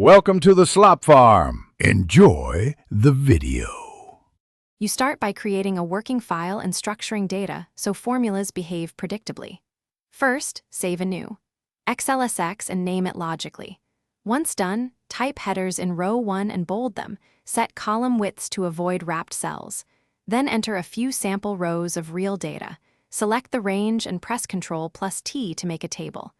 Welcome to the Slop Farm. Enjoy the video. You start by creating a working file and structuring data so formulas behave predictably. First, save a new XLSX and name it logically. Once done, type headers in row 1 and bold them. Set column widths to avoid wrapped cells. Then enter a few sample rows of real data. Select the range and press Ctrl+T to make a table.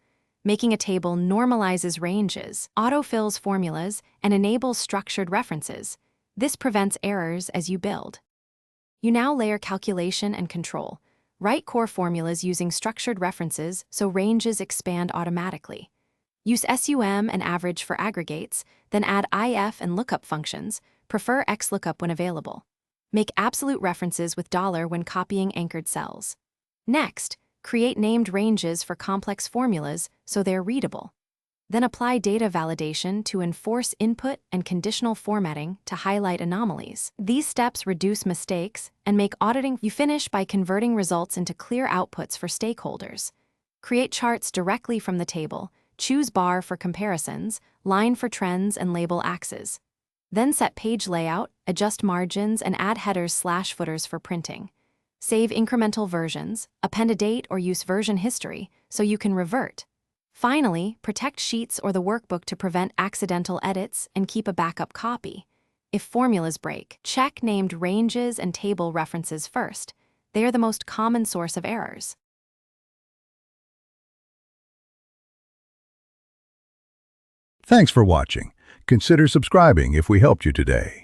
Making a table normalizes ranges, autofills formulas, and enables structured references. This prevents errors as you build. You now layer calculation and control. Write core formulas using structured references so ranges expand automatically. Use SUM and average for aggregates, then add IF and lookup functions. Prefer XLOOKUP when available. Make absolute references with $ when copying anchored cells. Next, create named ranges for complex formulas so they're readable. Then apply data validation to enforce input and conditional formatting to highlight anomalies. These steps reduce mistakes and make auditing. You finish by converting results into clear outputs for stakeholders. Create charts directly from the table, choose bar for comparisons, line for trends, and label axes. Then set page layout, adjust margins, and add headers/footers for printing. Save incremental versions, append a date, or use version history so you can revert. Finally, protect sheets or the workbook to prevent accidental edits and keep a backup copy. If formulas break, check named ranges and table references first. They are the most common source of errors. Thanks for watching. Consider subscribing if we helped you today.